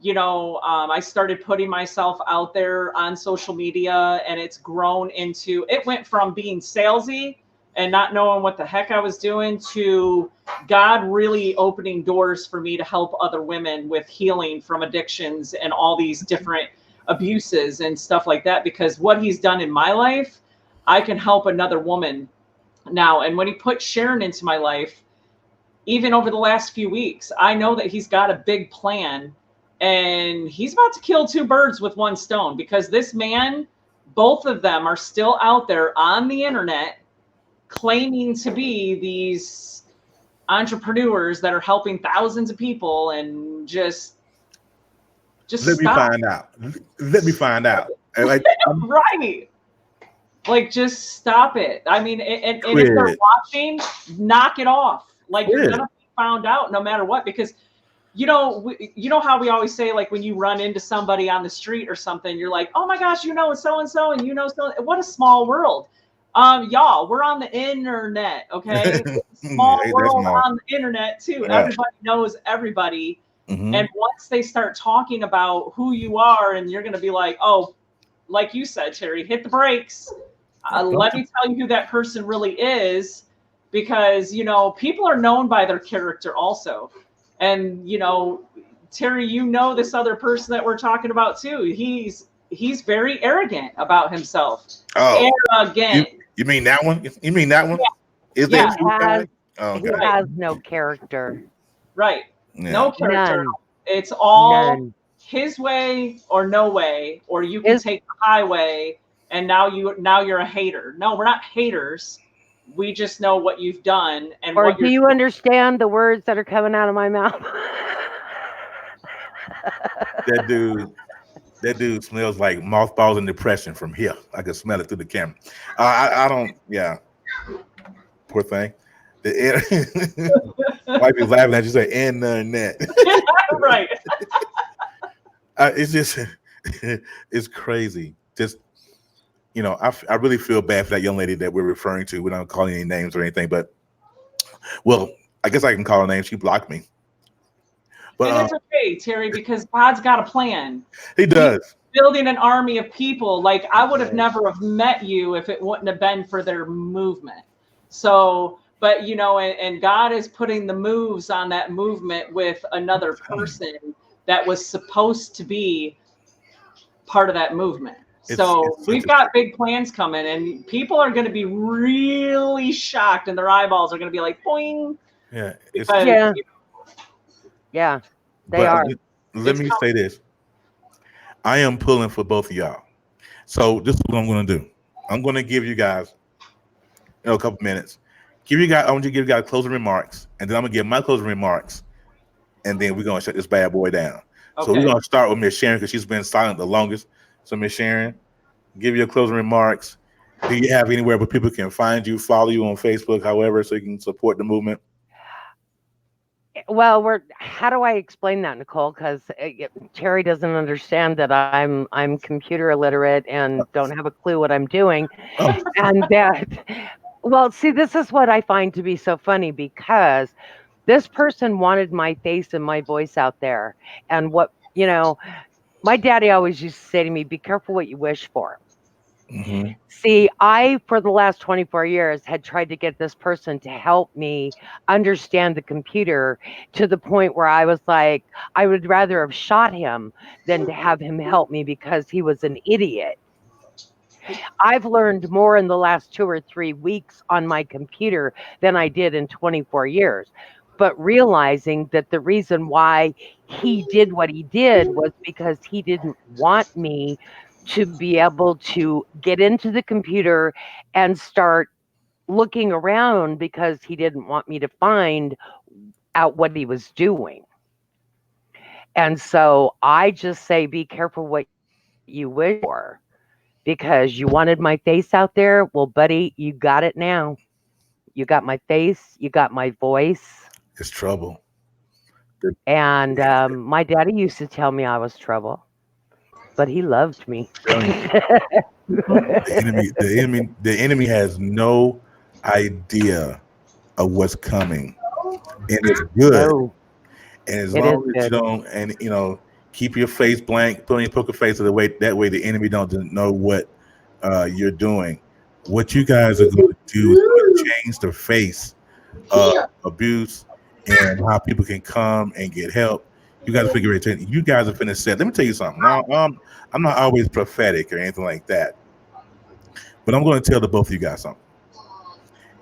you know, I started putting myself out there on social media, and it's grown into, it went from being salesy and not knowing what the heck I was doing to God really opening doors for me to help other women with healing from addictions and all these different abuses and stuff like that. Because what he's done in my life, I can help another woman now. And when he put Sharon into my life, even over the last few weeks, I know that he's got a big plan, and he's about to kill 2 birds with 1 stone, because this man, both of them are still out there on the internet claiming to be these entrepreneurs that are helping thousands of people, and just let me find out. Let me find out. Like, right. Like, just stop it. I mean, and if they're watching, knock it off. Like, you're going to be found out no matter what, because you know how we always say, like, when you run into somebody on the street or something, you're like, oh my gosh, you know so-and-so, and you know so. What a small world. Y'all, we're on the internet, okay? Small world on the internet too. Yeah. Everybody knows everybody. Mm-hmm. And once they start talking about who you are, and you're going to be like, oh, like you said, Terry, hit the brakes. Let me tell you who that person really is, because, you know, people are known by their character also. And, you know, Terry, you know, this other person that we're talking about too, he's very arrogant about himself. Oh, arrogant. You mean that one? You mean that one? Yeah. Is that he has no character. Right. Yeah. No character. None. It's all his way or no way, or you can take the highway, and now you're a hater. No, we're not haters. We just know what you've done. And or do you understand the words that are coming out of my mouth? That dude smells like mothballs and depression from here. I can smell it through the camera. I don't. Yeah. Poor thing. Might be laughing at you say and net. Right. It's just it's crazy. Just, you know, I really feel bad for that young lady that we're referring to. We don't call any names or anything, but well, I guess I can call her name. She blocked me. But and it's okay, Terry, because God's got a plan. He does. He's building an army of people. Like, I would have never have met you if it wouldn't have been for their movement. So, but, you know, and God is putting the moves on that movement with another person that was supposed to be part of that movement. So we've got big plans coming, and people are going to be really shocked, and their eyeballs are going to be like, boing. Yeah. Because, yeah, they are. Let me say this. I am pulling for both of y'all. So this is what I'm going to do. I'm going to give you guys a couple minutes. I want you to give you guys closing remarks, and then I'm going to give my closing remarks, and then we're going to shut this bad boy down. Okay. So we're going to start with Miss Sharon, because she's been silent the longest. So Miss Sharon, give your closing remarks. Do you have anywhere where people can find you, follow you on Facebook, however, so you can support the movement? Well, how do I explain that, Nichole? Because Terry doesn't understand that I'm computer illiterate and don't have a clue what I'm doing. Oh. And that, well, see, this is what I find to be so funny, because This person wanted my face and my voice out there. And what, my daddy always used to say to me, be careful what you wish for. Mm-hmm. See, I, for the last 24 years, had tried to get this person to help me understand the computer to the point where I was like, I would rather have shot him than to have him help me because he was an idiot. I've learned more in the last 2 or 3 weeks on my computer than I did in 24 years. But realizing that the reason why he did what he did was because he didn't want me to be able to get into the computer and start looking around because he didn't want me to find out what he was doing. And so I just say, be careful what you wish for because you wanted my face out there. Well, buddy, you got it now. You got my face, you got my voice. It's trouble. The, And my daddy used to tell me I was trouble, but he loved me. the enemy has no idea of what's coming, and it's good. No, And as it is long as you good. don't, and keep your face blank, put on your poker face, so that way the enemy don't know what you're doing. What you guys are going to do is going to change the face of abuse and how people can come and get help. You guys figure it out. You guys are finna set. Let me tell you something. Now, I'm not always prophetic or anything like that, but I'm going to tell the both of you guys something.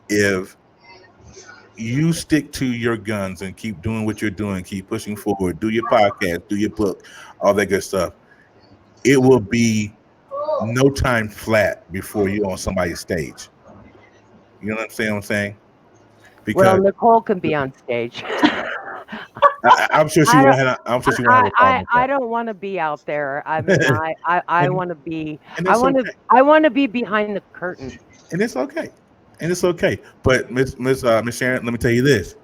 If you stick to your guns and keep doing what you're doing, keep pushing forward, do your podcast, do your book, all that good stuff, it will be no time flat before you're on somebody's stage. You know what I'm saying? Well, Because Nichole can be on stage. I'm sure she I won't don't. have. I'm sure she won't have a problem with I that. don't want to be out there. I mean, I and want to be. and it's okay. I want to be behind the curtain. And it's okay. And it's okay. But Miss Sharon, let me tell you this: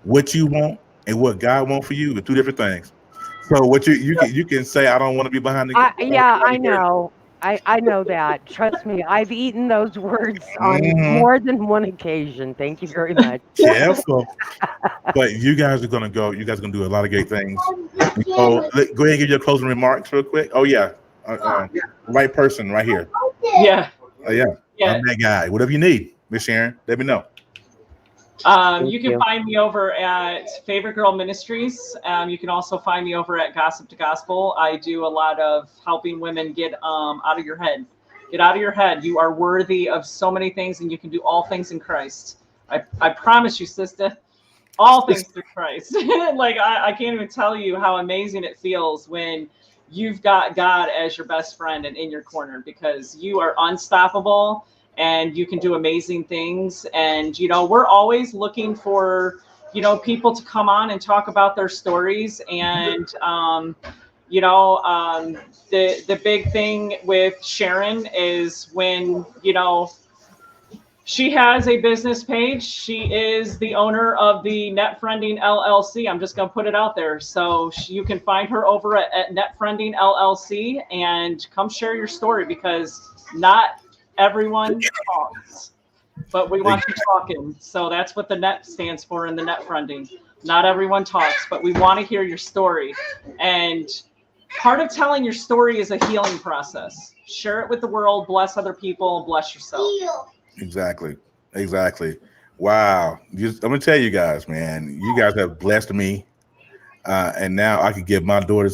what you want and what God wants for you are two different things. So what you can say, I don't want to be behind Yeah, I the curtain. know. I know that. Trust me, I've eaten those words on Mhm. more than one occasion. Thank you very much. Careful. But you guys are gonna go. You guys are gonna do a lot of great things. Nicole, go ahead and give your closing remarks real quick. Oh yeah, right person right here. Yeah. Oh yeah, I'm Yeah. that guy. Whatever you need, Miss Sharon, let me know. Thank You can you. find me over at Favorite Girl Ministries. You can also find me over at Gossip to Gospel. I do a lot of helping women get out of your head. Get out of your head. You are worthy of so many things, and you can do all things in Christ. I promise you, sister. All things through Christ. Like I can't even tell you how amazing it feels when you've got God as your best friend and in your corner, because you are unstoppable and you can do amazing things. And we're always looking for people to come on and talk about their stories. And the big thing with Sharon is when she has a business page. She is the owner of the Net Friending LLC. I'm just going to put it out there. So you can find her over at Net Friending LLC and come share your story, because not everyone talks, but we want you talking. So that's what the net stands for in the Net Friending. Not everyone talks, but we want to hear your story. And part of telling your story is a healing process. Share it with the world, bless other people, bless yourself. Exactly. Wow. I'm gonna tell you guys, man. You guys have blessed me, and now I can give my daughter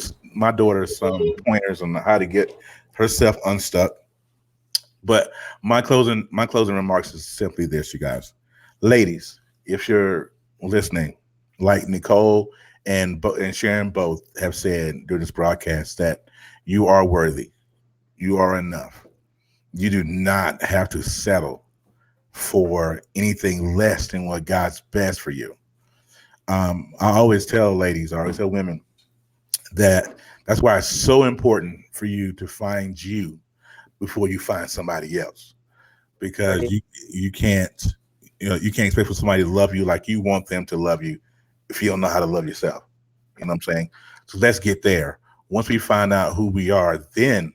some pointers on how to get herself unstuck. But my closing remarks is simply this, you guys, ladies. If you're listening, like Nicole and Sharon both have said during this broadcast, that you are worthy, you are enough. You do not have to settle for anything less than what God's best for you. I always tell ladies, I always tell women that that's why it's so important for you to find you before you find somebody else, because Right. you can't you can't expect for somebody to love you like you want them to love you if you don't know how to love yourself. You know what I'm saying? So let's get there. Once we find out who we are, then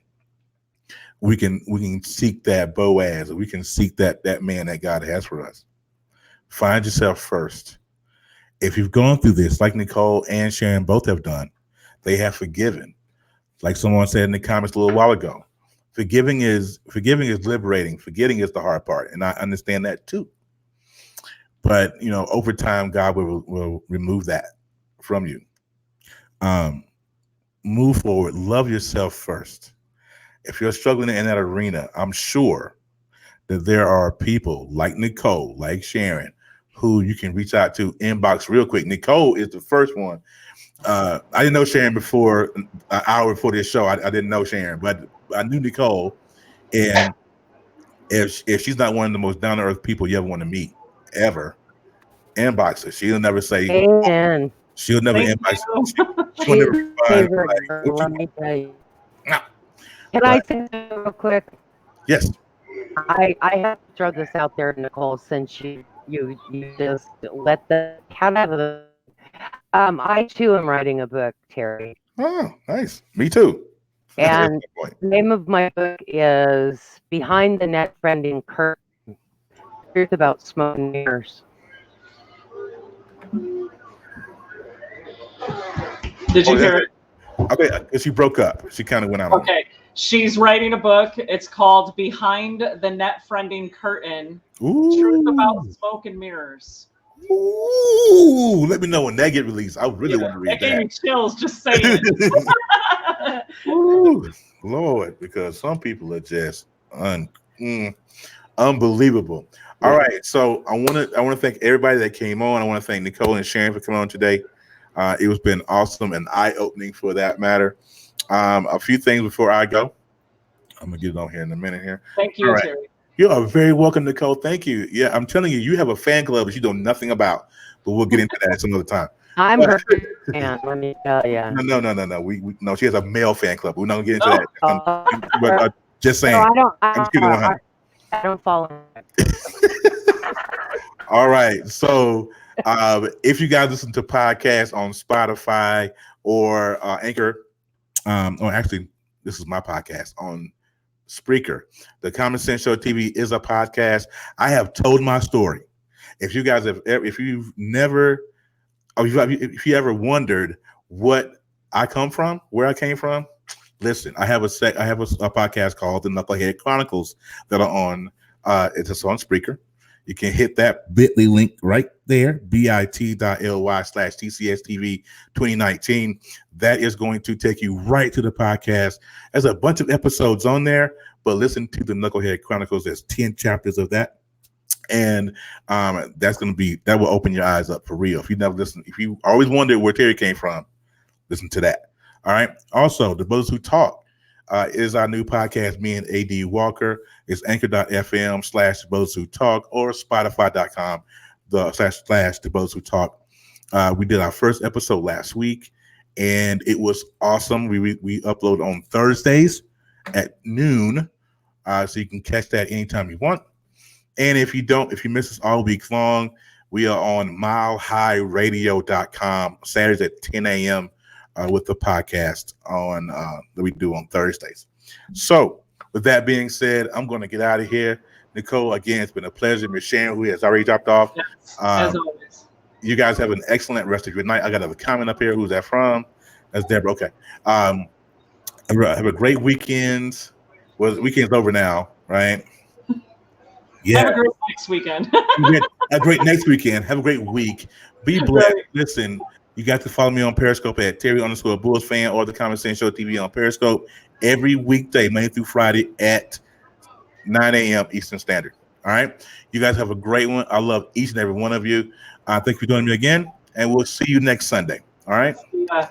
we can seek that Boaz, or we can seek that man that God has for us. Find yourself first, if you've gone through this, like Nichole and Sharon both have done, they have forgiven. Like someone said in the comments a little while ago, forgiving is liberating. Forgetting is the hard part, and I understand that too. But over time, God will remove that from you. Move forward. Love yourself first. If you're struggling in that arena, I'm sure that there are people like Nichole, like Sharon, who you can reach out to, inbox real quick. Nichole is the first one. I didn't know Sharon before an hour before this show. I didn't know Sharon, but I knew Nichole. And if she's not one of the most down to earth people you ever want to meet, ever, inbox her. She'll never say. Amen. She'll never Thank inbox. you. She'll never She's respond. favorite Like, girl, let me tell you. Nah. Can I say something real quick? Yes. I have to throw this out there, Nichole, since you just let the cat out of the. I too am writing a book, Terry, Oh, nice. Me too. and the name of my book is "Behind the Net Friending Curtain: Truth About Smoke and Mirrors." Did you hear it? Okay, she broke up. She kind of went out. Okay. She's writing a book. It's called Behind the Net Friending Curtain: Truth About Smoke and Mirrors. Ooh, let me know when that get released. I really want to read that. Gave me chills just saying. Ooh, Lord, because some people are just unbelievable. All right, so I want to thank everybody that came on. I want to thank Nichole and Sharon for coming on today. It was been awesome and eye-opening for that matter. A few things before I go. I'm gonna get it on here in a minute here. Thank you, right. Terry. You are very welcome, Nichole. Thank you. Yeah, I'm telling you, you have a fan club that you know nothing about, but we'll get into that some other time. I'm her fan. Let me tell you. No. We no. She has a male fan club. We're not gonna get into that. But just saying. No, I'm just kidding. I don't follow. All right. So, if you guys listen to podcasts on Spotify or Anchor, or actually, this is my podcast on Spreaker. The Common Sense Show TV is a podcast. I have told my story. If you guys if you ever wondered what I come from, where I came from, listen. I have a podcast called The Knucklehead Chronicles that are on. It's on Spreaker. You can hit that bit.ly link right there, bit.ly/TCSTV 2019. That is going to take you right to the podcast. There's a bunch of episodes on there, but listen to the Knucklehead Chronicles. There's 10 chapters of that. And that will open your eyes up for real. If you never listen, if you always wondered where Terry came from, listen to that. All right. Also, The Brothers Who Talk is our new podcast. Me and AD Walker. It's anchor.fm/The Brothers Who Talk or Spotify.com /The Brothers Who Talk. We did our first episode last week, and it was awesome. We upload on Thursdays at noon, so you can catch that anytime you want. And if you miss us all week long, we are on milehighradio.com Saturdays at 10 a.m. With the podcast on that we do on Thursdays. So with that being said, I'm going to get out of here. Nichole, again, it's been a pleasure. Miss Sharon, who has already dropped off. Yes, as always. You guys have an excellent rest of your night. I got a comment up here. Who's that from? That's Deborah. Okay. Have a great weekend. Well, the weekend's over now, right? Yeah. Have a great next weekend. A great next weekend. Have a great week. Be blessed. Right. Listen, you got to follow me on Periscope at Terry_Bulls fan or the Common Sense Show TV on Periscope every weekday, Monday through Friday at 9 a.m. Eastern Standard. All right. You guys have a great one. I love each and every one of you. Thank you for joining me again, and we'll see you next Sunday. All right. Yeah.